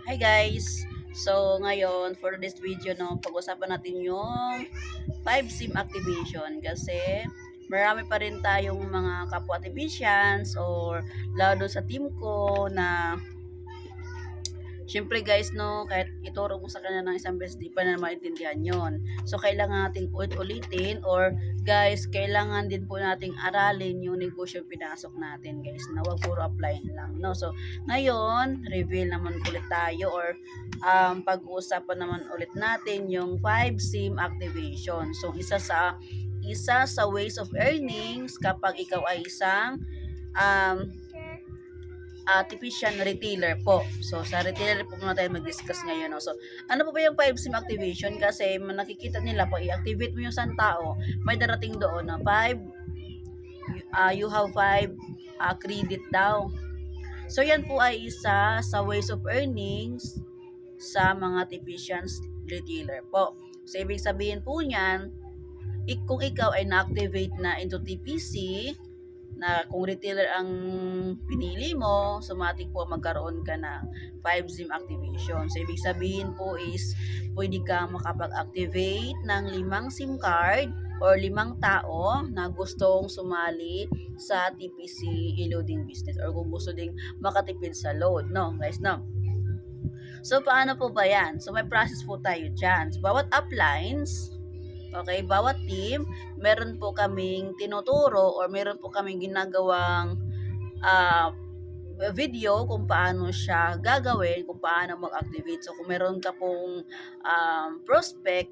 Hi guys! So ngayon, for this video, no, pag-usapan natin yung 5 SIM activation kasi marami pa rin tayong mga kapwa activatians or lalo sa team ko na syempre guys, no, kahit ituro mo sa kanya ng isang beses, di pa na maintindihan yon. So, kailangan nating ulit-ulitin or guys, kailangan din po nating aralin yung negosyo pinasok natin guys, na wag puro apply lang, no. So, ngayon, reveal naman ulit tayo or pag-uusapan naman ulit natin yung 5 SIM activation. So, isa sa ways of earnings kapag ikaw ay isang um, artificial retailer po. So, sa retailer po muna tayo mag-discuss ngayon. No? So, ano po ba yung 5 SIM activation? Kasi nakikita nila, pag i-activate mo yung isang tao, may darating doon na 5, you have 5 credit daw. So, yan po ay isa sa ways of earnings sa mga artificial retailer po. So, ibig sabihin po niyan, kung ikaw ay na-activate na into TPC, na kung retailer ang pinili mo, automatic po magkaroon ka ng 5 SIM activation. So, ibig sabihin po is, pwede ka makapag-activate ng 5 SIM card or 5 tao na gustong sumali sa TPC e-loading business or kung gusto ding makatipid sa load, no guys, no? So, paano po ba yan? So, may process po tayo dyan. So, bawat uplines, okay, bawat team, meron po kaming tinuturo or meron po kaming ginagawang uh, video kung paano siya gagawin, kung paano mag-activate. So, kung meron ka pong prospect,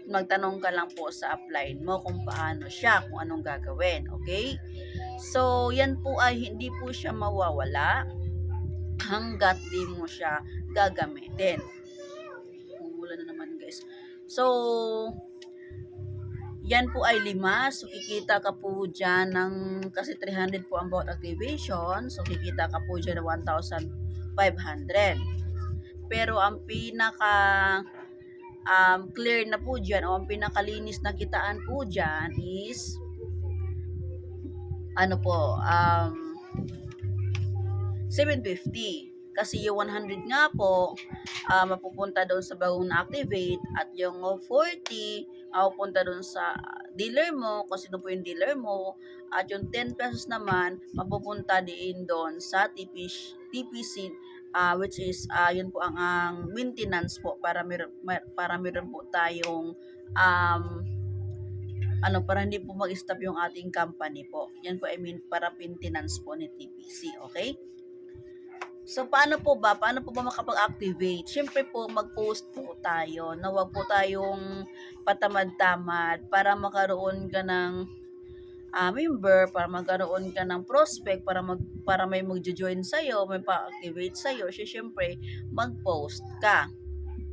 magtanong ka lang po sa upline mo kung paano siya, kung anong gagawin. Okay? So, yan po ay hindi po siya mawawala hanggat di mo siya gagamitin. Umulan na naman guys. So, yan po ay 5. So, kikita ka po dyan ng, kasi 300 po ang bawat activation. So, kikita ka po dyan ng 1,500. Pero, ang pinaka clear na po dyan o ang pinakalinis na kitaan po dyan is ano po, 750. Kasi yung 100 nga po, mapupunta doon sa bagong na-activate at yung 40, mapupunta doon sa dealer mo, kung sino po yung dealer mo, at yung 10 pesos naman, mapupunta din doon sa TPC, which is, yun po ang maintenance po para meron po tayong para hindi po mag-stop yung ating company po. Yan po, I mean, para maintenance po ni TPC, okay? So, paano po ba makapag-activate? Siyempre po, mag-post po tayo na wag po tayong patamad-tamad para makaroon ka ng member, para magkaroon ka ng prospect, para may magjo-join sa'yo, may pa-activate sa'yo. Siyempre, mag-post ka.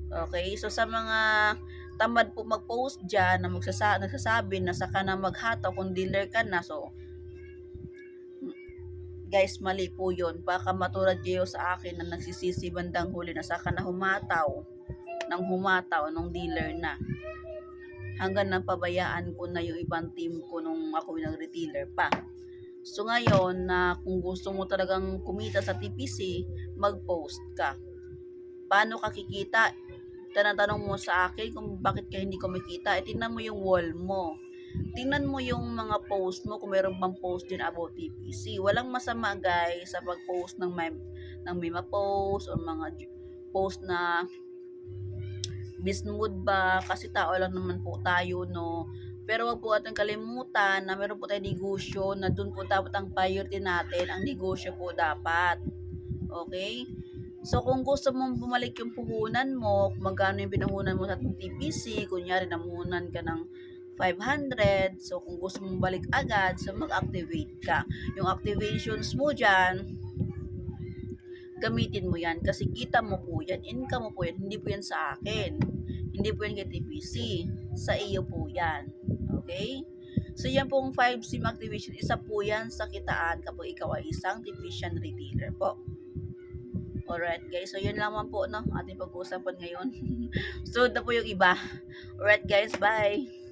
Okay? So, sa mga tamad po mag-post dyan na nagsasabi na saka na maghataw kung dealer ka na. So, guys, mali po yun. Baka matulad kayo sa akin na nagsisisi bandang huli na saka na humataw ng dealer na. Hanggang napabayaan ko na yung ibang team ko nung ako yung retailer pa. So ngayon, na kung gusto mo talagang kumita sa TPC, mag-post ka. Paano ka kikita? Tanatanong mo sa akin kung bakit ka hindi kumikita. Tingnan mo yung wall mo. Tingnan mo yung mga post mo kung meron bang post din about TPC. Walang masama guys sa pag-post ng mema post o mga post na bismood ba, kasi tao lang naman po tayo, no. Pero wag po natin kalimutan na meron po tayong negosyo na dun po dapat ang priority natin, ang negosyo po dapat. Okay? So, kung gusto mong bumalik yung puhunan mo, kung magkano yung pinuhunan mo sa TPC, kunyari namuhunan ka ng 500, so kung gusto mong balik agad, so mag-activate ka. Yung activations mo dyan, gamitin mo yan kasi kita mo po yan, income mo po yan, hindi po yan sa akin. Hindi po yan kay TPC, sa iyo po yan. Okay? So, yan pong 5 SIM activation, isa po yan sa kitaan kapag ikaw ay isang TPC retailer po. Alright guys, so yun lang po, no, ating pag-uusapan ngayon. So, na po yung iba. Alright guys, bye!